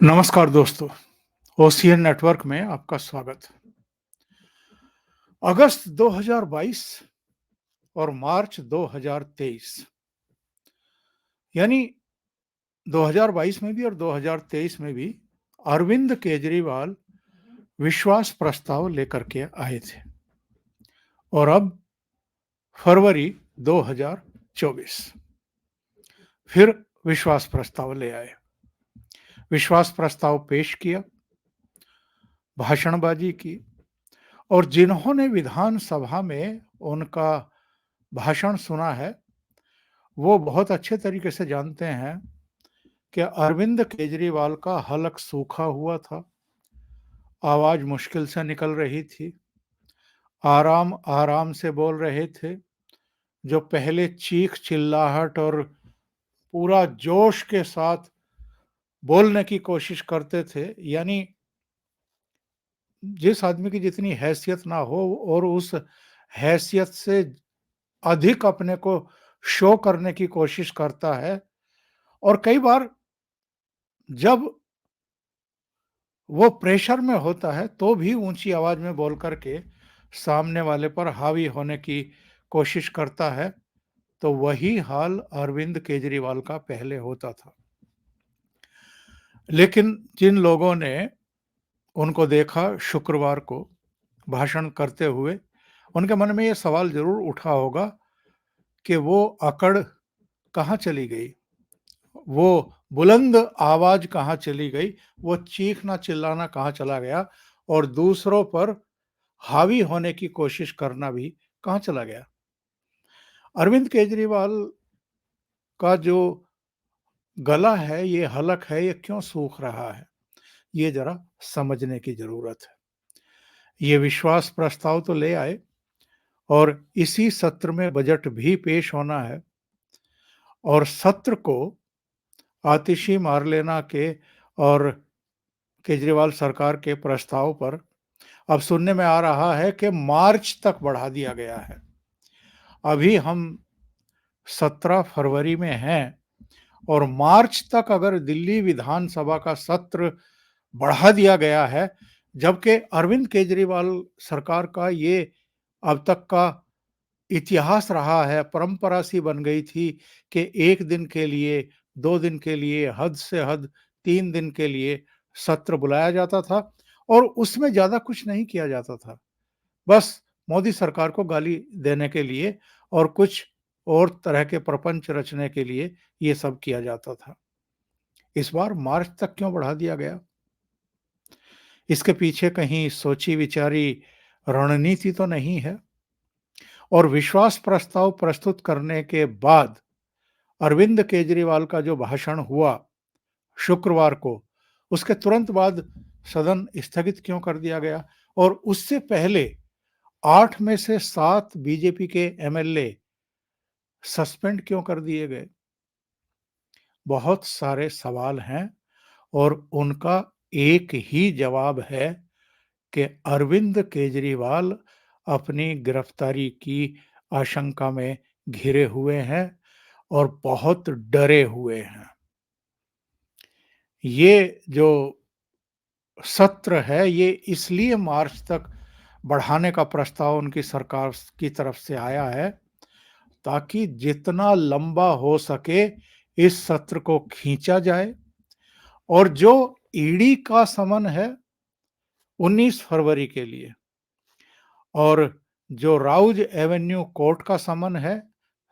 नमस्कार दोस्तों, OCN network में आपका स्वागत। अगस्त 2022 और मार्च 2023 यानी 2022 में भी और 2023 में भी अरविंद केजरीवाल विश्वास प्रस्ताव लेकर के आए थे और अब फरवरी 2024 फिर विश्वास प्रस्ताव ले आए। विश्वास प्रस्ताव पेश किया, भाषणबाजी की और जिन्होंने विधानसभा में उनका भाषण सुना है वो बहुत अच्छे तरीके से जानते हैं कि अरविंद केजरीवाल का हलक सूखा हुआ था, आवाज मुश्किल से निकल रही थी, आराम आराम से बोल रहे थे। जो पहले चीख चिल्लाहट और पूरा जोश के साथ बोलने की कोशिश करते थे, यानी जिस आदमी की जितनी हैसियत ना हो और उस हैसियत से अधिक अपने को शो करने की कोशिश करता है, और कई बार जब वो प्रेशर में होता है तो भी ऊंची आवाज में बोल करके सामने वाले पर हावी होने की कोशिश करता है। तो वही हाल अरविंद केजरीवाल का पहले होता था। लेकिन जिन लोगों ने उनको देखा शुक्रवार को भाषण करते हुए, उनके मन में ये सवाल जरूर उठा होगा कि वो अकड़ कहाँ चली गई, वो बुलंद आवाज कहाँ चली गई, वो चीखना चिल्लाना कहाँ चला गया और दूसरों पर हावी होने की कोशिश करना भी कहाँ चला गया। अरविंद केजरीवाल का जो गला है, ये हलक है, ये क्यों सूख रहा है, ये जरा समझने की जरूरत है। ये विश्वास प्रस्ताव तो ले आए और इसी सत्र में बजट भी पेश होना है और सत्र को आतिशी मारलेना के और केजरीवाल सरकार के प्रस्ताव पर अब सुनने में आ रहा है कि मार्च तक बढ़ा दिया गया है। अभी हम 17 फरवरी में हैं और मार्च तक अगर दिल्ली विधानसभा का सत्र बढ़ा दिया गया है, जबकि अरविंद केजरीवाल सरकार का ये अब तक का इतिहास रहा है, परंपरा सी बन गई थी कि 1 दिन के लिए, 2 दिन के लिए, हद से हद 3 दिन के लिए सत्र बुलाया जाता था और उसमें ज्यादा कुछ नहीं किया जाता था। बस मोदी सरकार को गाली देने के लिए और कुछ और तरह के प्रपंच रचने के लिए ये सब किया जाता था। इस बार मार्च तक क्यों बढ़ा दिया गया? इसके पीछे कहीं सोची विचारी रणनीति तो नहीं है? और विश्वास प्रस्ताव प्रस्तुत करने के बाद अरविंद केजरीवाल का जो भाषण हुआ शुक्रवार को, उसके तुरंत बाद सदन स्थगित क्यों कर दिया गया और उससे पहले 8 में से 7 बीजेपी के एमएलए सस्पेंड क्यों कर दिए गए? बहुत सारे सवाल हैं और उनका एक ही जवाब है कि अरविंद केजरीवाल अपनी गिरफ्तारी की आशंका में घिरे हुए हैं और बहुत डरे हुए हैं। ये जो सत्र है, ये इसलिए मार्च तक बढ़ाने का प्रस्ताव उनकी सरकार की तरफ से आया है ताकि जितना लंबा हो सके इस सत्र को खींचा जाए और जो ईडी का समन है 19 फरवरी के लिए और जो राउज एवेन्यू कोर्ट का समन है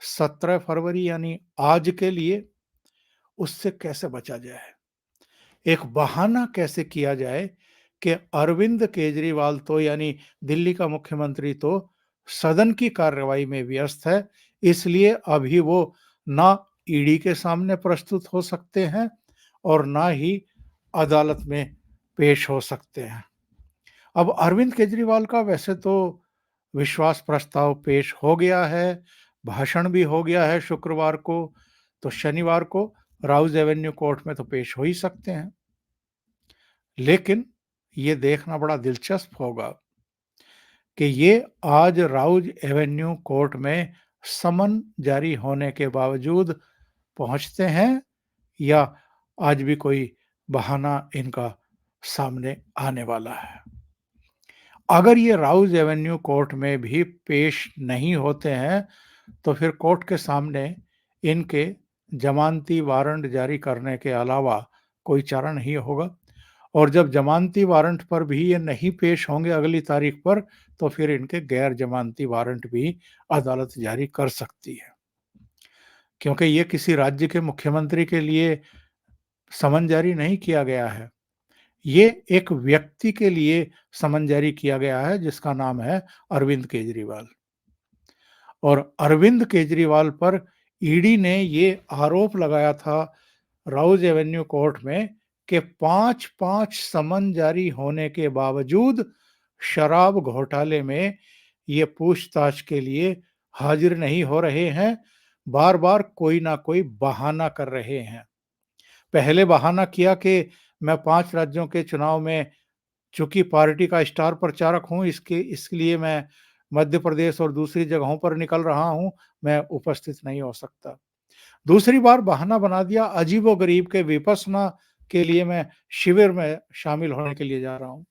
17 फरवरी यानी आज के लिए, उससे कैसे बचा जाए, एक बहाना कैसे किया जाए कि अरविंद केजरीवाल तो यानी दिल्ली का मुख्यमंत्री तो सदन की कार्रवाई में व्यस्त है, इसलिए अभी वो ना ईडी के सामने प्रस्तुत हो सकते हैं और ना ही अदालत में पेश हो सकते हैं। अब अरविंद केजरीवाल का वैसे तो विश्वास प्रस्ताव पेश हो गया है, भाषण भी हो गया है शुक्रवार को, तो शनिवार को राउज एवेन्यू कोर्ट में तो पेश हो ही सकते हैं। लेकिन ये देखना बड़ा दिलचस्प होगा कि ये आज राउज एवेन्यू कोर्ट में समन जारी होने के बावजूद पहुंचते हैं या आज भी कोई बहाना इनका सामने आने वाला है। अगर ये राउज एवेन्यू कोर्ट में भी पेश नहीं होते हैं तो फिर कोर्ट के सामने इनके जमानती वारंट जारी करने के अलावा कोई चारा नहीं होगा। और जब जमानती वारंट पर भी ये नहीं पेश होंगे अगली तारीख पर, तो फिर इनके गैर जमानती वारंट भी अदालत जारी कर सकती है। क्योंकि ये किसी राज्य के मुख्यमंत्री के लिए समन जारी नहीं किया गया है। ये एक व्यक्ति के लिए समन जारी किया गया है जिसका नाम है अरविंद केजरीवाल। और अरविंद केजरीवाल पर ईडी ने ये आरोप लगाया था राउज एवेन्यू कोर्ट में कि 5-5 समन जारी होने के बावजूद शराब घोटाले में ये पूछताछ के लिए हाजिर नहीं हो रहे हैं, बार-बार कोई ना कोई बहाना कर रहे हैं। पहले बहाना किया कि मैं 5 राज्यों के चुनाव में चूँकि पार्टी का स्टार प्रचारक हूँ, इसलिए मैं मध्य प्रदेश और दूसरी जगहों पर निकल रहा हूँ, मैं उपस्थित नहीं हो सकता। दूसरी बार बहाना बना दिया अजीबो-गरीब के विपश्यना के लिए मैं शिविर में शामिल होने के लिए जा रहा हूँ।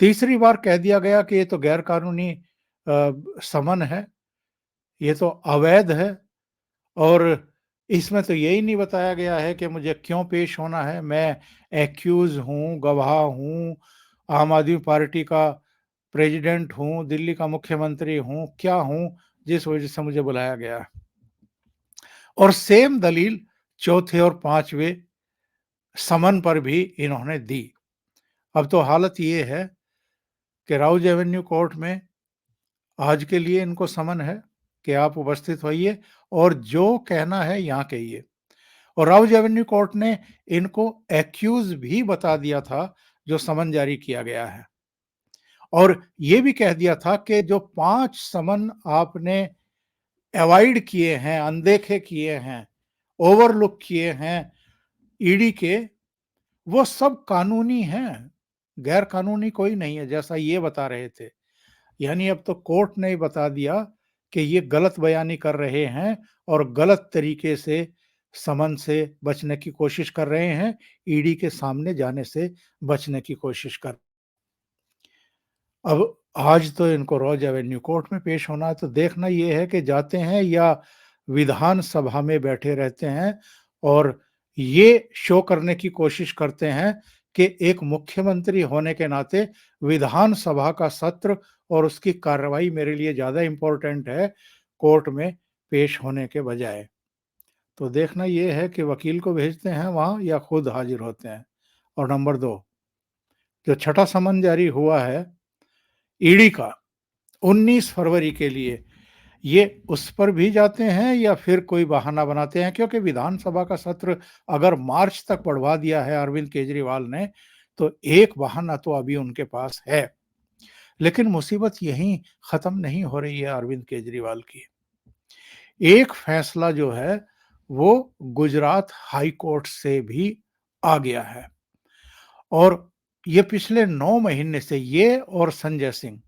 तीसरी बार कह दिया गया कि ये तो गैर कानूनी समन है, ये तो अवैध है और इसमें तो यही नहीं बताया गया है कि मुझे क्यों पेश होना है, मैं एक्यूज़ हूँ, गवाह हूँ, आम आदमी पार्टी का प्रेज़िडेंट हूँ, दिल्ली का मुख्यमंत्री हूँ, क्या हूँ, जिस वजह से मुझे बुलाया गया है। और सेम दलील चौथे और 5वें समन पर भी इन्होंने दी। अब तो हालत ये है कि राउज एवेन्यू कोर्ट में आज के लिए इनको समन है कि आप उपस्थित होइए और जो कहना है यहाँ कहिए। और राउज एवेन्यू कोर्ट ने इनको एक्यूज भी बता दिया था जो समन जारी किया गया है। और ये भी कह दिया था कि जो 5 समन आपने अवॉइड किए हैं, अनदेखे किए हैं, ओवरलुक किए हैं ईडी के, वो सब कानूनी हैं, गैर कानूनी कोई नहीं है, जैसा ये बता रहे थे। यानी अब तो कोर्ट ने ही बता दिया कि ये गलत बयानी कर रहे हैं और गलत तरीके से समन से बचने की कोशिश कर रहे हैं, ईडी के सामने जाने से बचने की कोशिश कर। अब आज तो इनको रॉज एवेन्यू कोर्ट में पेश होना है, तो देखना ये है कि जाते हैं या विधानसभा में बैठे रहते हैं और ये शो करने की कोशिश करते हैं कि एक मुख्यमंत्री होने के नाते विधानसभा का सत्र और उसकी कार्रवाई मेरे लिए ज़्यादा इम्पोर्टेंट है, कोर्ट में पेश होने के बजाय। तो देखना ये है कि वकील को भेजते हैं वहाँ या खुद हाजिर होते हैं। और नंबर 2, जो छठा समन जारी हुआ है ईडी का 19 फरवरी के लिए, ये उस पर भी जाते हैं या फिर कोई बहाना बनाते हैं? क्योंकि विधानसभा का सत्र अगर मार्च तक बढ़वा दिया है अरविंद केजरीवाल ने, तो एक बहाना तो अभी उनके पास है। लेकिन मुसीबत यहीं खत्म नहीं हो रही है अरविंद केजरीवाल की। एक फैसला जो है वो गुजरात हाई कोर्ट से भी आ गया है और ये पिछले 9 महीने से ये और संजय सिंह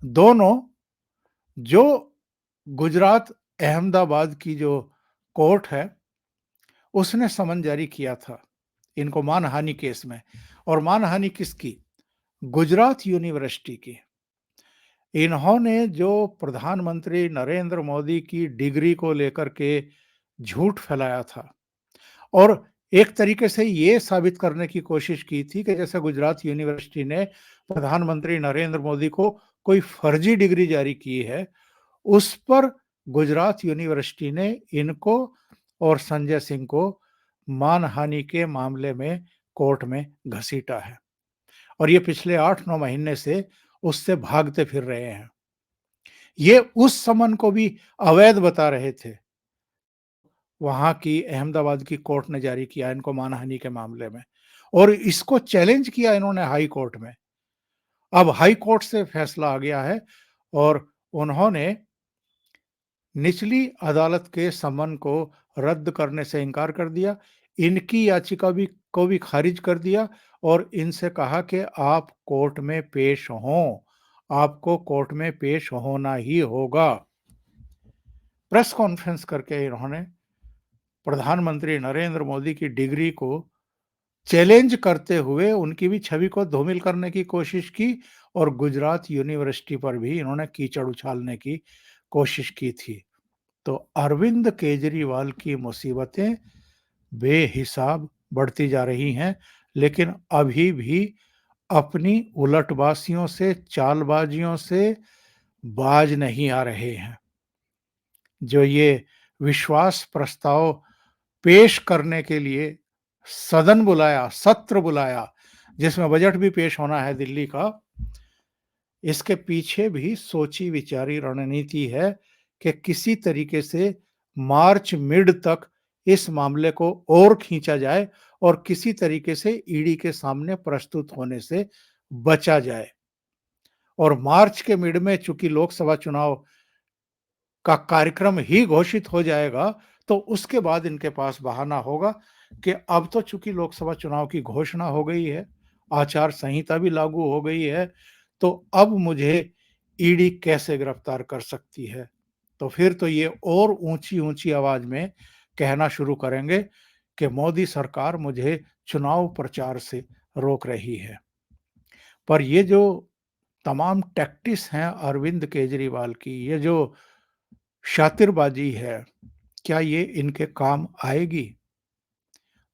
दोनों, जो गुजरात अहमदाबाद की जो कोर्ट है उसने समन जारी किया था इनको मानहानि केस में। और मानहानि किसकी? गुजरात यूनिवर्सिटी की। इन्होंने जो प्रधानमंत्री नरेंद्र मोदी की डिग्री को लेकर के झूठ फैलाया था और एक तरीके से ये साबित करने की कोशिश की थी कि जैसे गुजरात यूनिवर्सिटी ने प्रधानमंत्री नरेंद्र मोदी को कोई फर्जी डिग्री जारी की है, उस पर गुजरात यूनिवर्सिटी ने इनको और संजय सिंह को मानहानि के मामले में कोर्ट में घसीटा है और ये पिछले 8-9 महीने से उससे भागते फिर रहे हैं। ये उस समन को भी अवैध बता रहे थे, वहाँ की अहमदाबाद की कोर्ट ने जारी किया इनको मानहानि के मामले में और इसको चैलेंज किया इन्होंने हाई कोर्ट में। अब हाई कोर्ट से फैसला आ गया है और उन्होंने निचली अदालत के समन को रद्द करने से इनकार कर दिया। इनकी याचिका को भी खारिज कर दिया और इनसे कहा कि आप कोर्ट में पेश हों, आपको कोर्ट में पेश होना ही होगा। प्रेस कॉन्फ्रेंस करके इन्होंने प्रधानमंत्री नरेंद्र मोदी की डिग्री को चैलेंज करते हुए उनकी भी छवि को धूमिल करने की कोशिश की और गुजरात यूनिवर्सिटी पर भी इन्होंने कीचड़ उछालने की कोशिश की थी। तो अरविंद केजरीवाल की मुसीबतें बेहिसाब बढ़ती जा रही हैं, लेकिन अभी भी अपनी उलटबाजियों से, चालबाजियों से बाज नहीं आ रहे हैं। जो ये विश्वास प्रस्ताव पेश करने के लिए सदन बुलाया, सत्र बुलाया, जिसमें बजट भी पेश होना है दिल्ली का, इसके पीछे भी सोची विचारी रणनीति है कि किसी तरीके से मार्च मिड तक इस मामले को और खींचा जाए और किसी तरीके से ईडी के सामने प्रस्तुत होने से बचा जाए। और मार्च के मिड में चूंकि लोकसभा चुनाव का कार्यक्रम ही घोषित हो जाएगा, तो उसके बाद इनके पास बहाना होगा कि अब तो चूंकि लोकसभा चुनाव की घोषणा हो गई है, आचार संहिता भी लागू हो गई है, तो अब मुझे ईडी कैसे गिरफ्तार कर सकती है। तो फिर तो ये और ऊंची-ऊंची आवाज में कहना शुरू करेंगे कि मोदी सरकार मुझे चुनाव प्रचार से रोक रही है। पर ये जो तमाम टैक्टिस हैं अरविंद केजरीवाल की, ये जो शातिरबाजी है, क्या ये इनके काम आएगी?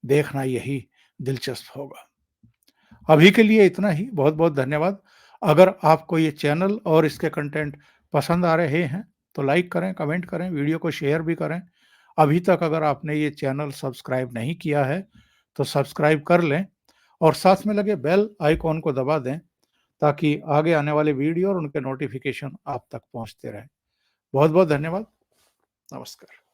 देखना यही दिलचस्प होगा। अभी के लिए इतना ही, बहुत-बहुत धन्यवाद। अगर आपको ये चैनल और इसके कंटेंट पसंद आ रहे हैं, तो लाइक करें, कमेंट करें, वीडियो को शेयर भी करें। अभी तक अगर आपने ये चैनल सब्सक्राइब नहीं किया है, तो सब्सक्राइब कर लें और साथ में लगे बेल आइकॉन को दबा दें, ताकि आगे आने वाले वीडियो और उनके नोटिफिकेशन आप तक पहुँचते रहें। बहुत-बहुत धन्यवाद। नमस्कार।